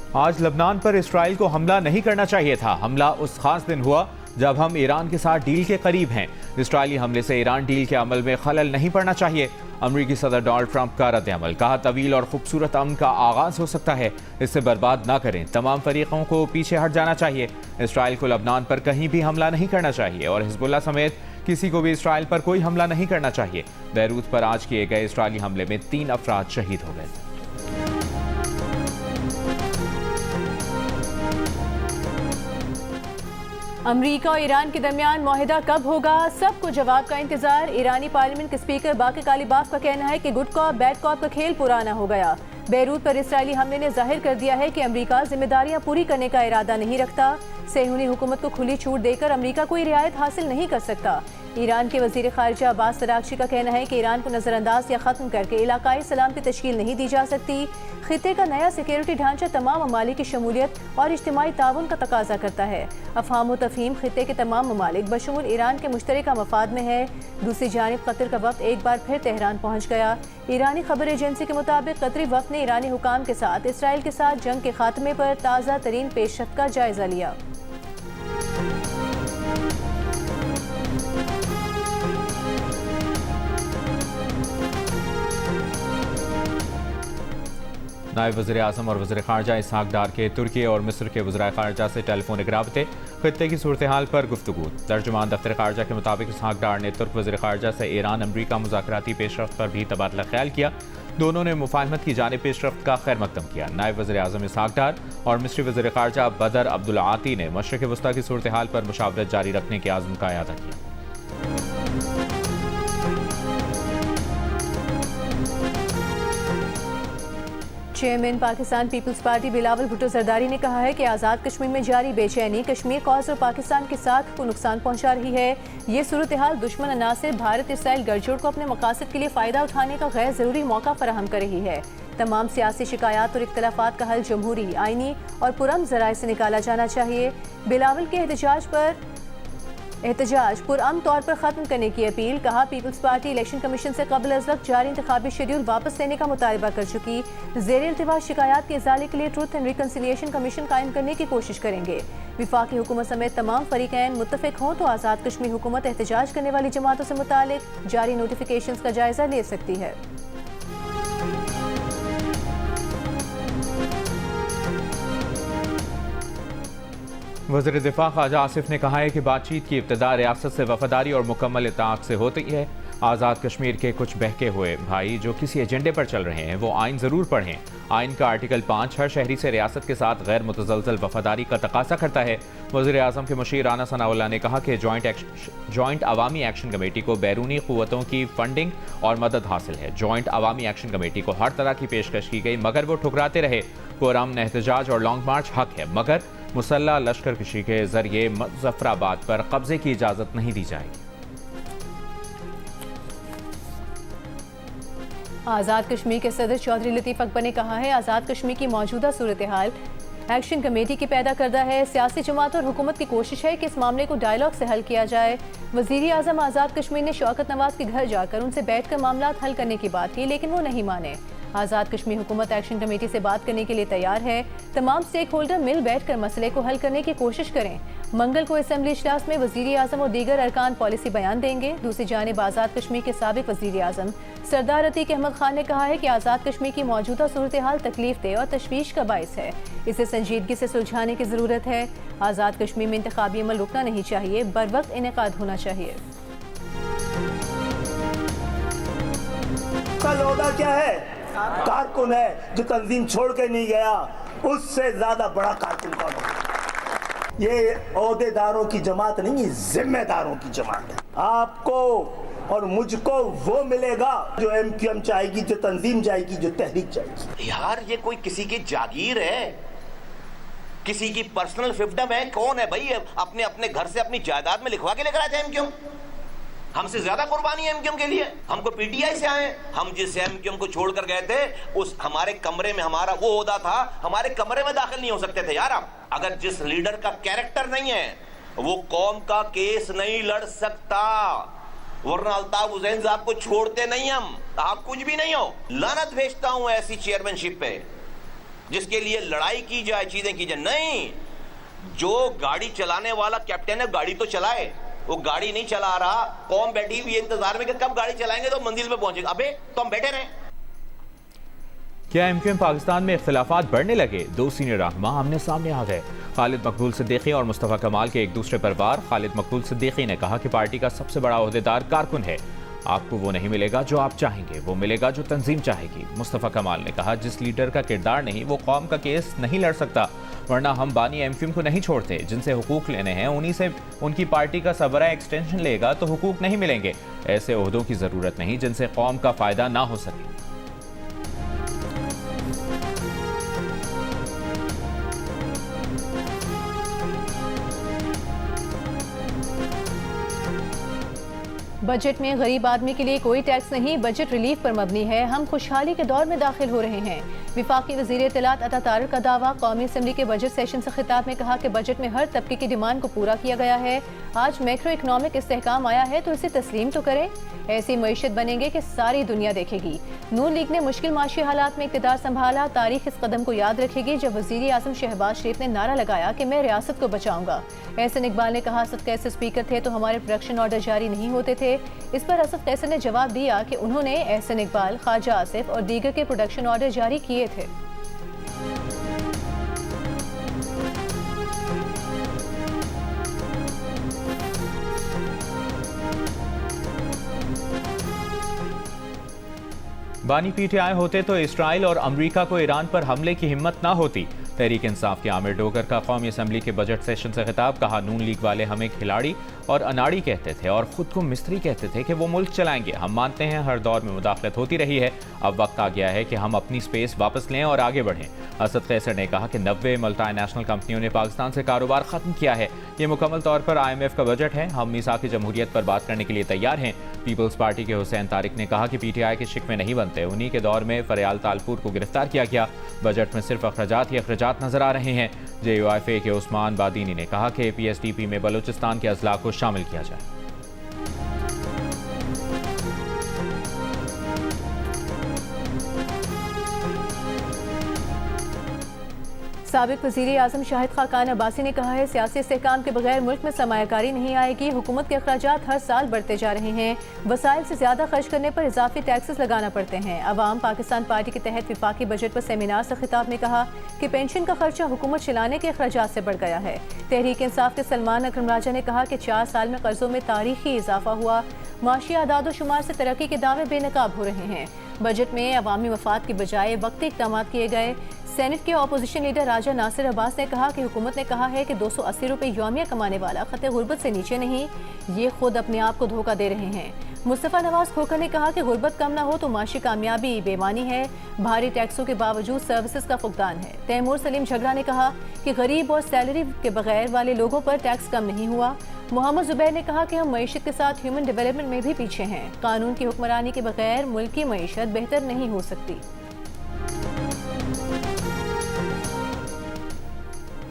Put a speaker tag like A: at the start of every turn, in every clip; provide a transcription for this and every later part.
A: आज लबनान पर इसराइल को हमला नहीं करना चाहिए था। हमला उस खास दिन हुआ जब हम ईरान के साथ डील के करीब हैं। इसराइली हमले से ईरान डील के अमल में खलल नहीं पड़ना चाहिए। अमरीकी सदर डोनाल्ड ट्रंप का रद्द-ए-अमल, कहा तवील और खूबसूरत अमन का आगाज हो सकता है, इसे बर्बाद ना करें। तमाम फरीकों को पीछे हट जाना चाहिए। इसराइल को लबनान पर कहीं भी हमला नहीं करना चाहिए और हिजबुल्लाह समेत किसी को भी इसराइल पर कोई हमला नहीं करना चाहिए। बैरूत पर आज किए गए इसराइली हमले में 3 अफराद शहीद हो गए।
B: अमरीका और ईरान के दरमियान मुआहिदा कब होगा? सबको जवाब का इंतजार। ईरानी पार्लियामेंट के स्पीकर बाकी कालिबाफ का कहना है कि गुड कॉप बैड कॉप का खेल पुराना हो गया। बैरूत पर इसराइली हमले ने जाहिर कर दिया है कि अमरीका जिम्मेदारियां पूरी करने का इरादा नहीं रखता। सेहूनी हुकूमत को खुली छूट देकर अमरीका कोई रियायत हासिल नहीं कर सकता। ईरान के वजीर खारिजा अब्बास अरागची का कहना है कि ईरान को नजरअंदाज या खत्म करके इलाकाई सलामती तश्कील नहीं दी जा सकती। खिते का नया सिक्योरिटी ढांचा तमाम ममालिक की शमूलियत और इज्तिमाई ताउन का तकाजा करता है। अफहाम व तफहीम खिते के तमाम ममालिक बशमूल ईरान के मुश्तरका मफाद में है। दूसरी जानिब कतर का वफ्द एक बार फिर तेहरान पहुँच गया। ईरानी खबर एजेंसी के मुताबिक कतरी वफ्द ने ईरानी हुकाम के साथ इसराइल के साथ जंग के खात्मे पर ताज़ा तरीन पेशरफ्त का जायजा लिया।
A: नायब वज़ीर आज़म और वज़ीर ख़ारजा इसहाक डार के तुर्की और मिस्र के वज़ीर ख़ारजा से टेलीफोनिक राबते, खित्ते की सूरत हाल पर गुफ्तगू। तर्जुमान दफ्तर ख़ारजा के मुताबिक इसहाक डार ने तुर्क वज़ीर ख़ारजा से ईरान अमरीका मुज़ाकराती पेशरफ्त पर भी तबादला ख्याल किया। दोनों ने मुफाहमत की जानिब पेशरफ्त का खैर मकदम किया। नायब वज़ीर आज़म इसहाक डार और मिस्री वज़ीर ख़ारजा बदर अब्दुल आती ने मशरिक़ वस्ता की सूरत हाल पर मुशावरत जारी रखने के आज़म का इआदा किया।
B: Chairman Pakistan Peoples Party Bilawal Bhutto Zardari ने कहा है कि आज़ाद कश्मीर में जारी बेचैनी कश्मीर कौज़ और पाकिस्तान के साथ को नुकसान पहुंचा रही है। ये सूरत हाल दुश्मन अनासिर भारत इसराइल गठजोड़ को अपने मकासद के लिए फ़ायदा उठाने का गैर ज़रूरी मौका फराहम कर रही है। तमाम सियासी शिकायत और इख्तलाफात का हल जमहूरी, आइनी और पुरअमन ज़राए से निकाला जाना चाहिए। बिलावल के एहतजाज पुरअमन तौर पर ख़त्म करने की अपील। कहा पीपल्स पार्टी इलेक्शन कमीशन से कबल अज़ वक्त जारी इंतखाबी शेड्यूल वापस लेने का मुतालबा कर चुकी। ज़ेर इल्तिवा शिकायत के इज़ाले के लिए ट्रुथ एंड रिकन्सिलिएशन कमीशन कायम करने की कोशिश करेंगे। विफाकी हुकूमत समेत तमाम फरीकैन मुत्तफ़िक हों तो आज़ाद कश्मीर हुकूमत एहतजाज करने वाली जमातों से मुतालिक जारी नोटिफिकेशन का जायजा ले सकती है।
A: वज़ीर दिफ़ा ख्वाजा आसिफ ने कहा है कि बातचीत की इब्तिदा रियासत से वफादारी और मुकम्मल इत्तेआत से होती है। आज़ाद कश्मीर के कुछ बहके हुए भाई जो किसी एजेंडे पर चल रहे हैं वो आइन ज़रूर पढ़ें। आइन का आर्टिकल 5 हर शहरी से रियासत के साथ गैर मुतज़लज़ल वफादारी का तकाज़ा करता है। वज़ीर आज़म के मुशीर राना सनाउल्लाह ने कहा कि जॉइंट अवामी एक्शन कमेटी को बैरूनी क़ुव्वतों की फंडिंग और मदद हासिल है। जॉइंट अवामी एक्शन कमेटी को हर तरह की पेशकश की गई मगर वो ठुकराते रहे। पुरअमन एहतजाज और लॉन्ग मार्च हक है मगर मुसल्लह लश्कर कशी के जरिए मुज़फ्फराबाद पर कब्जे की इजाज़त नहीं दी जाएगी।
B: आज़ाद कश्मीर के सदर चौधरी लतीफ़ अकबर ने कहा है आज़ाद कश्मीर की मौजूदा सूरत हाल एक्शन कमेटी की पैदा करदा है। सियासी जमात और हुकूमत की कोशिश है कि इस मामले को डायलॉग से हल किया जाए। वज़ीर आज़म आज़ाद कश्मीर ने शौकत नवाज के घर जाकर उनसे बैठकर मामला हल करने की बात की लेकिन वो नहीं माने। आज़ाद कश्मीर हुकूमत एक्शन कमेटी से बात करने के लिए तैयार है। तमाम स्टेक होल्डर मिल बैठकर मसले को हल करने की कोशिश करें। मंगल को असेंबली इजलास में वज़ीर आज़म और दीगर अरकान पॉलिसी बयान देंगे। दूसरी जानिब आज़ाद कश्मीर के साबिक वज़ीर आज़म सरदार अतीक अहमद खान ने कहा है कि आज़ाद कश्मीर की मौजूदा सूरत हाल तकलीफ दे और तशवीश का बाइस है। इसे संजीदगी से सुलझाने की ज़रूरत है। आज़ाद कश्मीर में इंतखाबी अमल रुकना नहीं चाहिए, बर वक्त इनेकाद होना चाहिए।
C: कल ओहदा क्या है? कारकुन है जो तंजीम छोड़ के नहीं गया, उससे ज्यादा बड़ा कारकुन कौन है? ये ओहदेदारों की जमात नहीं, ये जिम्मेदारों की जमात है। आपको और मुझको वो मिलेगा जो एमक्यूएम चाहेगी, जो तंजीम जाएगी, जो तहरीक जाएगी।
D: यार ये कोई किसी की जागीर है, किसी की पर्सनल फिफ्डम है? कौन है भाई अपने अपने घर से अपनी जायदाद में लिखवा के लेकर आए थे एमक्यूएम? हमसे ज्यादा कुर्बानी है एमक्यूएम के लिए। हम को पीटीआई से आए, हम जिस एमक्यूएम को छोड़कर गए थे उस हमारे कमरे में हमारा वो ओहदा था, हमारे कमरे में दाखिल नहीं हो सकते थे यार। आप अगर जिस लीडर का कैरेक्टर नहीं है वो कौम का केस नहीं लड़ सकता, वरना अल्ताफ हुसैन साहब को छोड़ते नहीं हम। आप कुछ भी नहीं हो। लानत भेजता हूं ऐसी चेयरमैनशिप पे। जिसके लिए लड़ाई की जाए, चीजें की जाए। नहीं, जो गाड़ी चलाने वाला कैप्टन है गाड़ी तो चलाए, वो गाड़ी नहीं चला रहा, कौम बैठी हुई इंतजार में कि कब गाड़ी चलाएंगे तो मंजिल पे पहुंचेगा। अबे तो हम बैठे रहे।
A: क्या एमक्यूएम पाकिस्तान में इख्तिलाफात बढ़ने लगे? दो सीनियर रहनुमा आमने सामने आ गए। खालिद मकबूल सिद्दीकी और मुस्तफ़ा कमाल के एक दूसरे पर वार। खालिद मकबूल सिद्दीकी ने कहा कि पार्टी का सबसे बड़ा ओहदेदार कारकुन है। आपको वो नहीं मिलेगा जो आप चाहेंगे, वो मिलेगा जो तंजीम चाहेगी। मुस्तफ़ा कमाल ने कहा, जिस लीडर का किरदार नहीं वो कौम का केस नहीं लड़ सकता, वरना हम बानी एमक्यूएम को नहीं छोड़ते। जिनसे हुकूक लेने हैं उन्हीं से उनकी पार्टी का सबरा एक्सटेंशन लेगा तो हुकूक नहीं मिलेंगे। ऐसे ओहदों की ज़रूरत नहीं जिनसे कौम का फ़ायदा ना हो सके।
B: बजट में गरीब आदमी के लिए कोई टैक्स नहीं, बजट रिलीफ पर मबनी है। हम खुशहाली के दौर में दाखिल हो रहे हैं। विफाकी वज़ीर इत्तलात अता तारिक का दावा। कौमी असम्बली के बजट सेशन से खिताब में कहा कि बजट में हर तबके की डिमांड को पूरा किया गया है। आज मैक्रो इकनॉमिक इस्तेहकाम आया है तो इसे तस्लीम तो करें। ऐसी मईशत बनेंगे कि सारी दुनिया देखेगी। नून लीग ने मुश्किल माशी हालात में इक़्तिदार संभाला। तारीख इस कदम को याद रखेगी जब वज़ीर आज़म शहबाज शरीफ ने नारा लगाया कि मैं रियासत को बचाऊंगा। एहसन इकबाल ने कहा, असद कैसर स्पीकर थे तो हमारे प्रोडक्शन ऑर्डर जारी नहीं होते थे। इस पर असद कैसर ने जवाब दिया कि उन्होंने एहसन इकबाल, ख्वाजा आसिफ और दीगर के प्रोडक्शन ऑर्डर जारी किए थे।
A: बानी पीटीआई होते तो इसराइल और अमेरिका को ईरान पर हमले की हिम्मत ना होती। तहरीक इंसाफ के आमिर डोगर का कौमी असम्बली के बजट सेशन से खिताब। कहा, नून लीग वाले हमें खिलाड़ी और अनाड़ी कहते थे और ख़ुद को मिस्त्री कहते थे कि वो मुल्क चलाएंगे। हम मानते हैं हर दौर में मुदाखलत होती रही है, अब वक्त आ गया है कि हम अपनी स्पेस वापस लें और आगे बढ़ें। असद कैसर ने कहा कि 90 मल्टीनेशनल कंपनियों ने पाकिस्तान से कारोबार ख़त्म किया है। ये मुकम्मल तौर पर IMF का बजट है। हम मीसाक़ जमहूरियत पर बात करने के लिए तैयार हैं। पीपल्स पार्टी के हुसैन तारिक ने कहा कि PTI के शिकवे नहीं बनते। उन्हीं के दौर में फरयाल तालपुर को गिरफ्तार किया गया। बजट में सिर्फ अखराजात ही अखराजात नजर आ रहे हैं। JUIFA के उस्मान बादीनी ने कहा कि PSDP में बलूचिस्तान के अजला को शामिल किया जाए।
B: साबिक वज़ीर आज़म शाहिद खाकान अब्बासी ने कहा है, सियासी इस्तेहकाम के बगैर मुल्क में सरमायाकारी नहीं आएगी। हुकूमत के अखराजात हर साल बढ़ते जा रहे हैं। वसाइल से ज़्यादा खर्च करने पर इजाफी टैक्सेस लगाना पड़ते हैं। अवाम पाकिस्तान पार्टी के तहत विफाकी बजट पर सेमिनार से खिताब में कहा कि पेंशन का खर्चा हुकूमत चलाने के अखराजात से बढ़ गया है। तहरीक इंसाफ के सलमान अकरम राजा ने कहा कि 4 साल में कर्जों में तारीखी इजाफा हुआ। माशी आदाद शुमार से तरक्की के दावे बेनकाब हो रहे हैं। बजट में अवामी मफाद की बजाय वक्ती इक़दाम किए गए। सेनेट के अपोजिशन लीडर राजा नासिर अब्बास ने कहा कि हुकूमत ने कहा है कि 280 रुपये यौमिया कमाने वाला खते गुर्बत से नीचे नहीं, ये खुद अपने आप को धोखा दे रहे हैं। मुस्तफ़ा नवाज खोखर ने कहा कि गुर्बत कम ना हो तो माशी कामयाबी बेमानी है। भारी टैक्सों के बावजूद सर्विसेज का फुकदान है। तैमूर सलीम झगड़ा ने कहा कि गरीब और सैलरी के बगैर वाले लोगों पर टैक्स कम नहीं हुआ। मोहम्मद जुबैर ने कहा कि हम मईशत के साथ ह्यूमन डेवलपमेंट में भी पीछे हैं। कानून की हुक्मरानी के बगैर मुल्क की मईशत बेहतर नहीं हो सकती।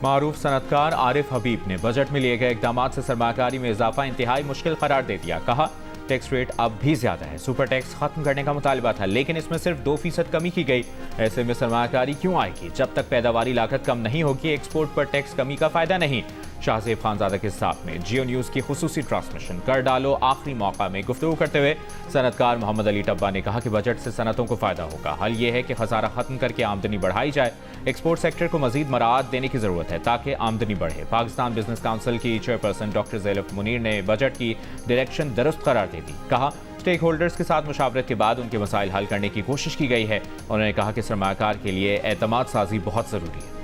A: मारूफ सनतकार आरिफ हबीब ने बजट में लिए गए इकदामात से सरमाकारी में इजाफा इंतहाई मुश्किल करार दे दिया। कहा, टैक्स रेट अब भी ज्यादा है। सुपर टैक्स खत्म करने का मुतालबा था लेकिन इसमें सिर्फ 2% कमी की गई। ऐसे में सरमाकारी क्यों आएगी? जब तक पैदावारी लागत कम नहीं होगी एक्सपोर्ट पर टैक्स कमी का फायदा नहीं। शाहजेब खानजादा के साथ में जियो न्यूज़ की खुसूसी ट्रांसमिशन कर डालो आखिरी मौका में गुफ्तगू करते हुए सनतकार मोहम्मद अली टब्बा ने कहा कि बजट से सनतों को फायदा होगा। हल ये है कि खसारा खत्म करके आमदनी बढ़ाई जाए। एक्सपोर्ट सेक्टर को मजीद मराहत देने की जरूरत है ताकि आमदनी बढ़े। पाकिस्तान बिजनेस काउंसिल की चेयरपर्सन डॉक्टर ज़ैनब मुनीर ने बजट की डायरेक्शन दुरुस्त करार दे दी। कहा, स्टेक होल्डर्स के साथ मुशावरत के बाद उनके मसाइल हल करने की कोशिश की गई है। उन्होंने कहा कि सरमायाकार के लिए एतमाद साजी बहुत ज़रूरी है।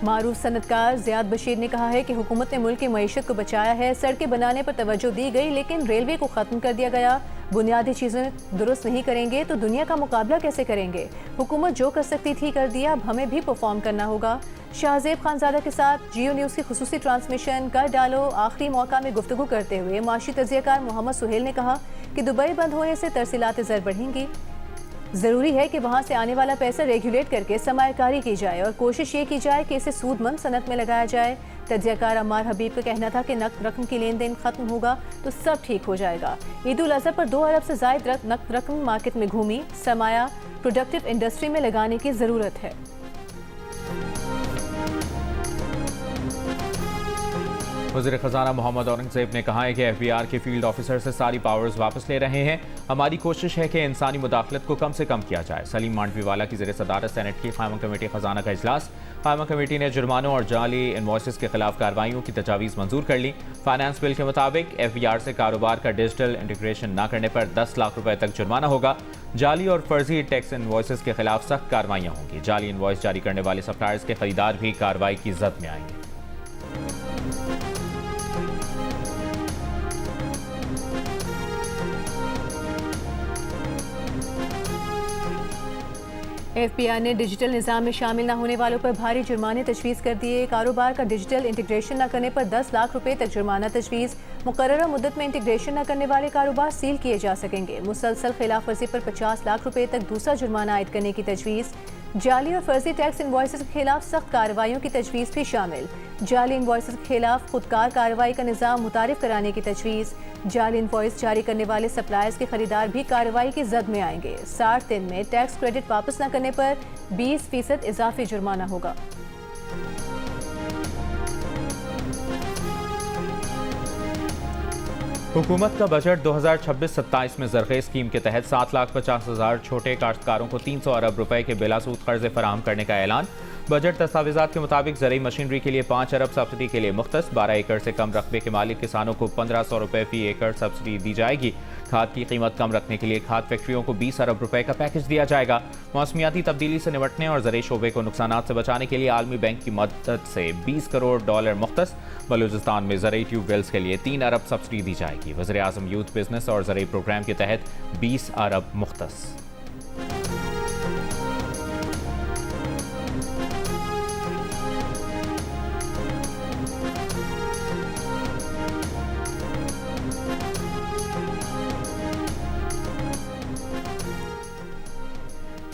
B: मारूफ सनतकार ज़ियाद बशीर ने कहा है कि हुकूमत ने मुल्क की मईशत को बचाया है। सड़कें बनाने पर तवज्जो दी गई लेकिन रेलवे को ख़त्म कर दिया गया। बुनियादी चीज़ें दुरुस्त नहीं करेंगे तो दुनिया का मुकाबला कैसे करेंगे? हुकूमत जो कर सकती थी कर दिया, अब हमें भी परफॉर्म करना होगा। शाहजेब खानजादा के साथ जियो न्यूज़ की खुसूसी ट्रांसमिशन कर डालो आखिरी मौका में गुफ्तगू करते हुए माशी तजियाकार मोहम्मद सुहेल ने कहा कि दुबई बंद होने से तरसीलात ज़र बढ़ेंगी। ज़रूरी है कि वहाँ से आने वाला पैसा रेगुलेट करके सरमायाकारी की जाए और कोशिश ये की जाए कि इसे सूदमंद सनत में लगाया जाए। तजियाकार अम्मार हबीब का कहना था कि नकद रकम की लेन देन खत्म होगा तो सब ठीक हो जाएगा। ईद उल अजहा पर 2 अरब से जायद नकद रकम मार्केट में घूमी। सरमाया प्रोडक्टिव इंडस्ट्री में लगाने की जरूरत है।
A: वज़ीर ख़ज़ाना मोहम्मद औरंगज़ेब ने कहा है कि FBI के फील्ड ऑफिसर से सारी पावर्स वापस ले रहे हैं। हमारी कोशिश है कि इंसानी मुदाखलत को कम से कम किया जाए। सलीम मांडवीवाला की ज़ेर सदारत सेनेट की क़ायमा कमेटी ख़ज़ाना का इजलास। क़ायमा कमेटी ने जुर्मानों और जाली इनवॉइसेस के खिलाफ कार्रवाइयों की तजावीज़ मंजूर कर ली। फाइनेंस बिल के मुताबिक FBI से कारोबार का डिजिटल इंटीग्रेशन न करने पर 10 लाख रुपए तक जुर्माना होगा। जाली और फर्जी टैक्स इनवॉइसेस के खिलाफ सख्त कार्रवाइयाँ होंगी। जाली इनवॉइस जारी करने वाले सप्लायर्स के खरीदार भी कार्रवाई की जद में आएंगे।
B: FBI ने डिजिटल निज़ाम में शामिल न होने वालों पर भारी जुर्माने तजवीज़ कर दिए। कारोबार का डिजिटल इंटीग्रेशन न करने पर 10 लाख रुपए तक जुर्माना तजवीज़। मुकर्ररा मुद्दत में इंटीग्रेशन न करने वाले कारोबार सील किए जा सकेंगे। मुसलसल खिलाफ वर्जी पर 50 लाख रुपए तक दूसरा जुर्माना आयद करने की तजवीज़। जाली और फर्जी टैक्स इनवॉइसेस के खिलाफ सख्त कार्रवाइयों की तजवीज़ भी शामिल। जाली इनवॉइसेस के खिलाफ खुदकार कार्रवाई का निज़ाम मुतारिफ कराने की तजवीज़। जाली इनवॉइस जारी करने वाले सप्लायर्स के खरीदार भी कार्रवाई की जद में आएंगे। 60 दिन में टैक्स क्रेडिट वापस न करने पर 20% इजाफी जुर्माना होगा।
A: हुकूमत का बजट 2026-27 में ज़रख़े स्कीम के तहत 7,50,000 छोटे काश्तकारों को 300 अरब रुपए के बिलासूद कर्ज़े फराहम करने का ऐलान। बजट दस्तावेज़ात के मुताबिक ज़रूरी मशीनरी के लिए 5 अरब सब्सिडी के लिए मुख्तस। 12 एकड़ से कम रकबे के मालिक किसानों को 1,500 रुपए फी एकड़ सब्सिडी दी जाएगी। खाद की कीमत कम रखने के लिए खाद फैक्ट्रियों को 20 अरब रुपए का पैकेज दिया जाएगा। मौसमियाती तब्दीली से निपटने और ज़रूरी शोबे को नुकसानात से बचाने के लिए आलमी बैंक की मदद से $20 करोड़ मुख्तस। बलूचिस्तान में ज़रूरी ट्यूबवेल्स के लिए 3 अरब सब्सिडी दी जाएगी। वज़ीर आज़म यूथ बिजनेस और ज़रूरी प्रोग्राम के तहत 20 अरब मुख्तस।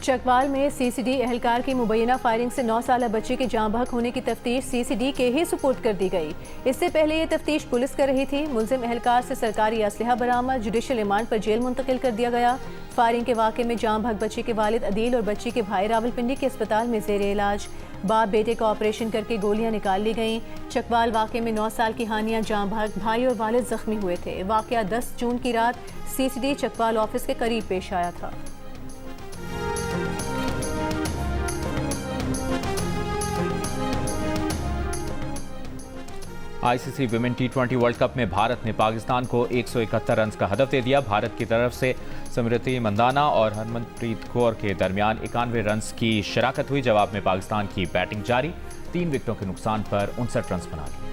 B: चकवाल में CCD एहलकार की मुबैना फायरिंग से 9 साला बच्चे की जाँ बहक होने की तफ्तीश CCD के ही सुपुर्द कर दी गई। इससे पहले ये तफ्तीश पुलिस कर रही थी। मुलजिम एहलकार से सरकारी असलहा बरामद, जुडिशल रिमांड पर जेल मुंतकिल कर दिया गया। फायरिंग के वाक़े में जाँ बहक बच्चे के वालिद अदील और बच्ची के भाई रावलपिंडी के अस्पताल में जेर इलाज। बाप बेटे का ऑपरेशन करके गोलियां निकाल ली गईं। चकवाल वाक़े में 9 साल की हानिया जाँ बहक भाई और वालिद जख्मी हुए थे। वाक़या 10 जून की रात CCD चकवाल ऑफिस के करीब पेश आया था।
A: ICC women T20 world cup में भारत ने पाकिस्तान को 171 रन का हदफ दे दिया। भारत की तरफ से स्मृति मंदाना और हरमनप्रीत कौर के दरमियान 91 रन की शराकत हुई। जवाब में पाकिस्तान की बैटिंग जारी। 3 विकेटों के नुकसान पर 59 रन बना लिए।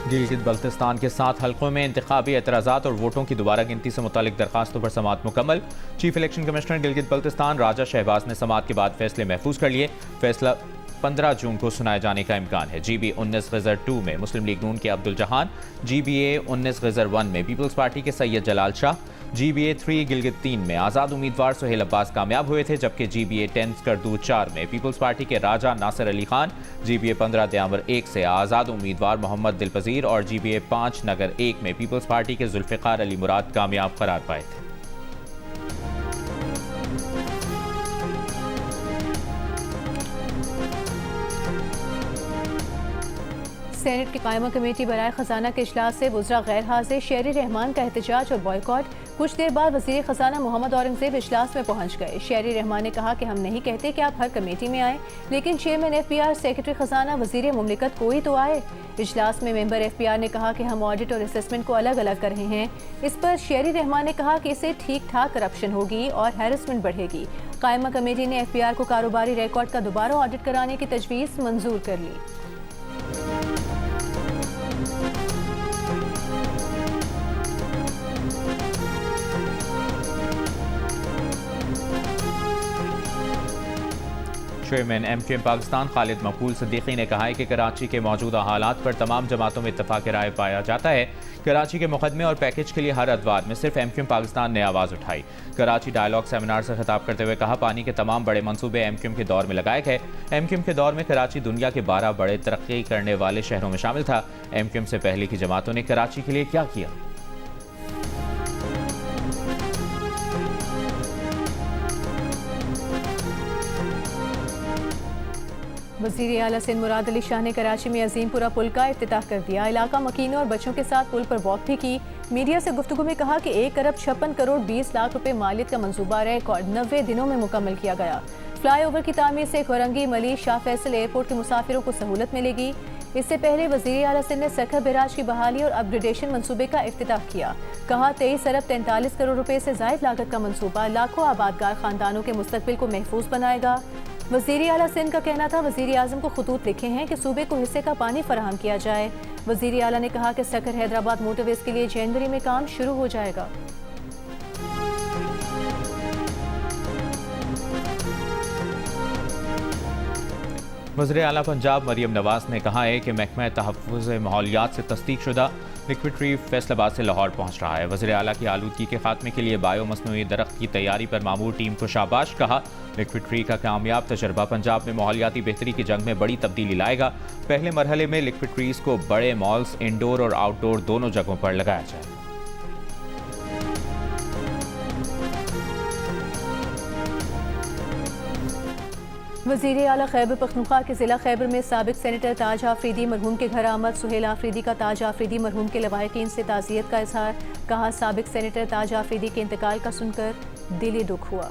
A: गिलगित बल्तिस्तान के 7 हल्कों में इंतखाबी एतराज़ात और वोटों की दोबारा गिनती से मुतालिक दरखास्तों पर समाअत मुकम्मल। Chief election commissioner Gilgit Baltistan Raja Shahbaz ने समाअत के बाद फैसले महफूज कर लिए। फैसला 15 जून को सुनाए जाने का इम्कान है। GB 19-2 में मुस्लिम लीग नून के अब्दुल जहान, GBA 19-1 में पीपल्स पार्टी के सैयद जलाल शाह, GBA 3 गिलगित 3 में आज़ाद उम्मीदवार सुहेल अब्बास कामयाब हुए थे, जबकि GBA 10 करदू 4 में पीपल्स पार्टी के राजा नासिर अली खान, GBA 15 दयावर 1 से आज़ाद उम्मीदवार मोहम्मद दिलपजीर और GBA 5 नगर 1 में पीपल्स पार्टी के जुल्फ़िकार अली मुराद कामयाब करार पाए थे।
B: सेनेट की कायमा कमेटी बराए खजाना के इजलास से वुज़रा गैर हाजिर। शेरी रहमान का एहतजाज और बॉयकॉट। कुछ देर बाद वज़ीर खजाना मोहम्मद औरंगज़ेब इजलास में पहुंच गए। शेरी रहमान ने कहा कि हम नहीं कहते कि आप हर कमेटी में आए, लेकिन चेयरमैन FPR, सेक्रेटरी खजाना, वज़ीर मुमलिकत कोई तो आए। इजलास में मेंबर FPR ने कहा कि हम ऑडिट और असेसमेंट को अलग अलग कर रहे हैं। इस पर शेरी रहमान ने कहा कि इससे ठीक ठाक करप्शन होगी और हैरेसमेंट बढ़ेगी। कायमा कमेटी ने FPR को कारोबारी रिकॉर्ड का दोबारा ऑडिट कराने की तजवीज़ मंजूर कर ली।
A: चेयरमैन MQM पाकिस्तान खालिद मकबूल सिद्दीकी ने कहा है कि कराची के मौजूदा हालात पर तमाम जमातों में इत्तफाक राय पाया जाता है। कराची के मुकदमे और पैकेज के लिए हर अदवार में सिर्फ MQM पाकिस्तान ने आवाज़ उठाई। कराची डायलॉग सेमिनार से खिताब करते हुए कहा, पानी के तमाम बड़े मंसूबे MQM के दौर में लगाए गए। MQM के दौर में कराची दुनिया के 12 बड़े तरक्की करने वाले शहरों में शामिल था। MQM से पहले की जमातों ने कराची के लिए क्या किया?
B: वज़ीर आला सिंध मुराद अली शाह ने कराची में अजीमपुरा पुल का इफ्तिताह कर दिया। इलाका मकीनों और बच्चों के साथ पुल पर वॉक भी की। मीडिया से गुफ्तगू में कहा कि 1 अरब 56 करोड़ 20 लाख रुपए मालियत का मंसूबा रिकॉर्ड 90 दिनों में मुकम्मल किया गया। फ्लाईओवर की तामीर से खुरंगी मली शाह फैसल एयरपोर्ट के मुसाफिरों को सहूलत मिलेगी। इससे पहले वज़ीर आला सिंध ने सखर बैराज की बहाली और अपग्रेडेशन मंसूबे का इफ्तिताह किया। कहा, 23 अरब 43 करोड़ रुपए से जायद लागत का मंसूबा लाखों आबादगार खानदानों के मुस्तकबिल को महफूज बनाएगा। वज़ीर आला सिंध का कहना था, वज़ीर आज़म को खतूत लिखे हैं कि सूबे को हिस्से का पानी फराहम किया जाए। वज़ीर आला ने कहा कि सखर हैदराबाद मोटरवेज के लिए जनवरी में काम शुरू हो जाएगा।
A: वज़ीर आला पंजाब मरियम नवाज ने कहा है कि महकमा तहफ़्फ़ुज़ माहौलियात से तस्दीक शुदा लिक्विड ट्री फैसलाबाद से लाहौर पहुँच रहा है। वज़ीर आला की आलूदगी के खात्मे के लिए बायो मसनूई दरख्त की तैयारी पर मामूर टीम को शाबाश कहा। लिक्विड ट्री का कामयाब तजर्बा पंजाब में माहौलियाती बेहतरी की जंग में बड़ी तब्दीली लाएगा। पहले मरहले में लिक्विड ट्रीज़ को बड़े मॉल्स, इंडोर और आउटडोर दोनों जगहों पर लगाया जाए।
B: वज़ीर आला खैबर पख्तूनख्वा के ज़िला खैबर में साबिक सेनेटर ताज आफरीदी मरहूम के घर आमद। सुहेल आफरीदी का ताज आफरीदी मरहूम के लवाहिकीन से ताज़ियत का इजहार। कहा, साबिक सेनेटर ताज आफरीदी के इंतकाल का सुनकर दिली दुख हुआ।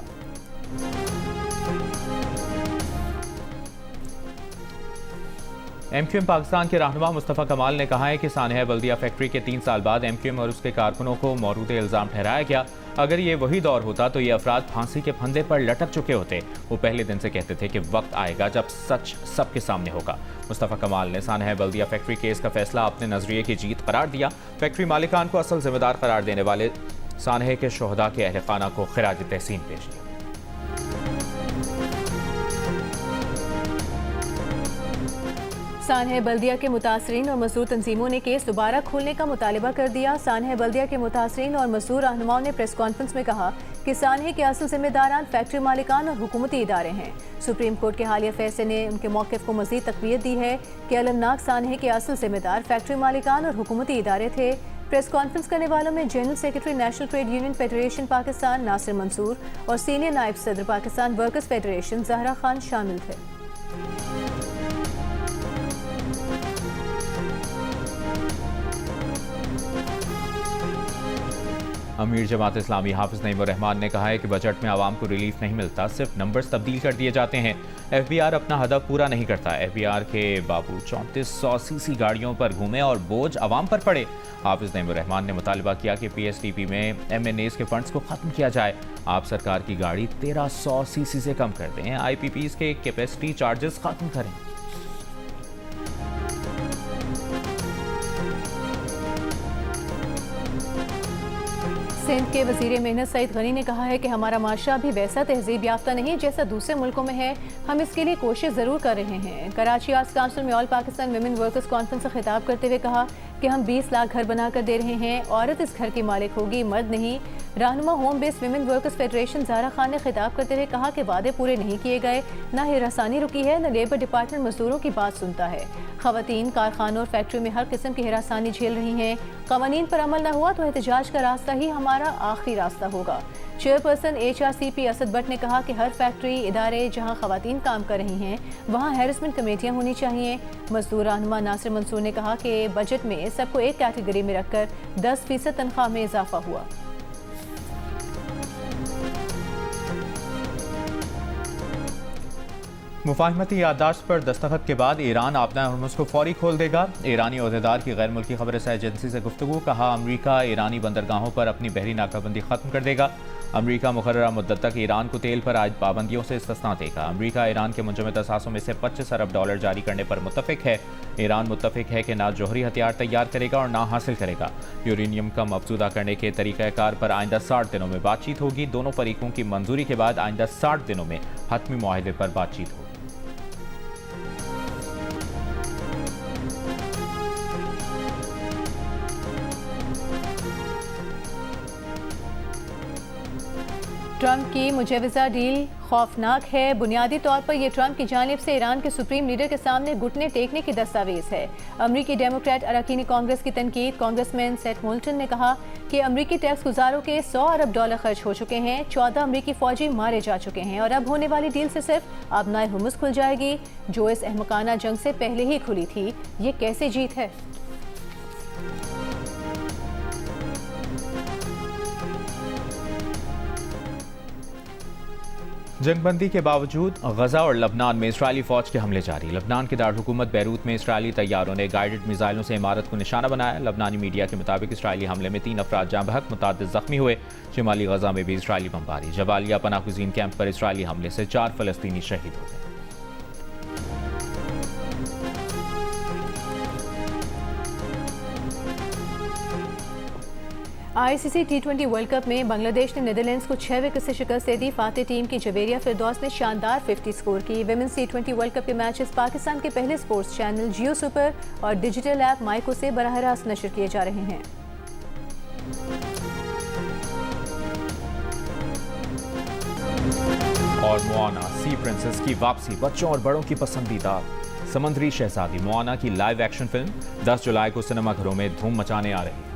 A: MQM पाकिस्तान के रहनुमा मुस्तफ़ा कमाल ने कहा है कि सानहा बल्दिया फैक्ट्री के 3 साल बाद MQM और उसके कारकुनों को मौरूद इल्ज़ाम ठहराया गया। अगर ये वही दौर होता तो ये अफराद फांसी के फंदे पर लटक चुके होते। वो पहले दिन से कहते थे कि वक्त आएगा जब सच सबके सामने होगा। मुस्तफ़ा कमाल ने सानहा बल्दिया फैक्ट्री केस का फैसला अपने नजरिए की जीत करार दिया। फैक्ट्री मालिकान को असल जिम्मेदार करार देने वाले सानहा के शोहदा के अहल खाना को खिराज तहसीन पेश किया।
B: सानहा बल्दिया के मुतासरीन और मजदूर तंजीमों ने केस दोबारा खोलने का मुतालबा कर दिया। सानहा बल्दिया के मुतासरीन और मजदूर रहनुमाओं ने प्रेस कॉन्फ्रेंस में कहा कि सानहा के असल जिम्मेदारान फैक्ट्री मालिकान और हुकूमती इदारे हैं। सुप्रीम कोर्ट के हालिया फैसले ने उनके मौक़िफ़ को मज़ीद तक़वियत दी है कि अलमनाक सानहा के असल जिम्मेदार फैक्ट्री मालिकान और हुकूमती इदारे थे। प्रेस कॉन्फ्रेंस करने वालों में general secretary national trade union federation Pakistan Nasir Mansoor और सीनियर नायब सदर पाकिस्तान वर्कर्स फेडरेशन ज़हरा खान शामिल थे।
A: अमीर जमात इस्लामी हाफिज नईम उर रहमान ने कहा है कि बजट में आवाम को रिलीफ नहीं मिलता, सिर्फ नंबर्स तब्दील कर दिए जाते हैं। FBR अपना हदफ पूरा नहीं करता। FBR के बाबू 3400 सीसी गाड़ियों पर घूमे और बोझ आवाम पर पड़े। हाफिज नईम उर रहमान ने मुतालबा किया कि PSDP में MNAs के फंड्स को ख़त्म किया जाए। आप सरकार की गाड़ी 1300 सीसी से कम कर दें। IPPs के कैपेसिटी चार्जेस ख़त्म करें।
B: सिंध के वज़ीर मेहनत सईद गनी ने कहा है कि हमारा माशरा भी वैसा तहजीब याफ्ता नहीं जैसा दूसरे मुल्कों में है। हम इसके लिए कोशिश ज़रूर कर रहे हैं। कराची आर्ट्स काउंसिल में all Pakistan women workers conference से खिताब करते हुए कहा कि हम 20 लाख घर बनाकर दे रहे हैं। औरत इस घर की मालिक होगी, मर्द नहीं। रहनुमा home based women workers federation Zahra Khan ने खिताब करते हुए कहा कि वादे पूरे नहीं किए गए, न हिरासानी रुकी है, न लेबर डिपार्टमेंट मजदूरों की बात सुनता है। ख़वातीन कारखानों और फैक्ट्री में हर किस्म की हिरासानी झेल रही हैं। क़वानीन पर अमल न हुआ तो एहतजाज का रास्ता ही हमारा आखिरी रास्ता होगा। चेयरपर्सन HRCP असद भट्ट ने कहा कि हर फैक्ट्री इदारे जहां ख़वातीन काम कर रही हैं वहां हैरेसमेंट कमेटियां होनी चाहिए। मजदूर रहनुमा नासिर मंसूर ने कहा कि बजट में सबको एक कैटेगरी में रखकर 10% तनख्वाह में इजाफा हुआ।
A: मुफाहमती याददाश्त पर दस्तखत के बाद ईरान अपना हॉर्मुज़ को फौरी खोल देगा। ईरानी ओहदेदार की गैर मुल्की खबर रसाई एजेंसी से गुफ्तगू। कहा, अमरीका ईरानी बंदरगाहों पर अपनी बहरी नाकाबंदी ख़त्म कर देगा। अमरीका मुकर्ररा मुद्दत तक ईरान को तेल पर आयद पाबंदियों से इस्तिस्ना देगा। अमरीका ईरान के मुंजमद असासों में से 25 अरब डॉलर जारी करने पर मुत्तफिक है। ईरान मुत्तफिक है कि ना जोहरी हथियार तैयार करेगा और ना हासिल करेगा। यूरेनियम कम अफजूदा करने के तरीक़ाकार पर आइंदा 60 दिनों में बातचीत होगी। दोनों फरीकों की मंजूरी के बाद आइंदा 60 दिनों में हतमी मुआहदे पर बातचीत होगी।
B: ट्रंप की मुजवजा डील खौफनाक है। बुनियादी तौर पर यह ट्रंप की जानिब से ईरान के सुप्रीम लीडर के सामने घुटने टेकने की दस्तावेज है। अमरीकी डेमोक्रेट अरकान कांग्रेस की तनकीद। कांग्रेसमैन सेथ मोल्टन ने कहा कि अमरीकी टैक्स गुजारों के $100 अरब खर्च हो चुके हैं, 14 अमरीकी फौजी मारे जा चुके हैं और अब होने वाली डील से सिर्फ आबनाए हुर्मुज़ खुल जाएगी, जो इस अहमकाना जंग से पहले ही खुली थी। ये कैसे जीत है?
A: जंगबंदी के बावजूद गजा और लबनान में इजरायली फौज के हमले जारी। लबनान के दारहुकूमत बैरूत में इजरायली तैयारों ने गाइडेड मिसाइलों से इमारत को निशाना बनाया। लबनानी मीडिया के मुताबिक इजरायली हमले में 3 अफराद जाँ बहक, मुतादिद जख्मी हुए। शिमाली गजा में भी इजरायली बमबारी। जबालिया पनाहगुज़ीन कैंप पर इजरायली हमले से 4 फलस्तीनी शहीद हो गए।
B: ICC T20 वर्ल्ड कप में बांग्लादेश ने नीदरलैंड्स को 6 विकेट से शिकस्त दे दी। फातेह टीम की जवेरिया फिरदौस ने शानदार 50 स्कोर की। विमेंस T20 वर्ल्ड कप के मैचेस पाकिस्तान के पहले स्पोर्ट्स चैनल जियो सुपर और डिजिटल ऐप माइको से बराह रास्त नशर किए जा रहे हैं।
A: और मोआना सी प्रिंसेस की वापसी, बच्चों और बड़ों की पसंदीदा समुद्री शहजादी मोआना की लाइव एक्शन फिल्म 10 जुलाई को सिनेमाघरों में धूम मचाने आ रही है।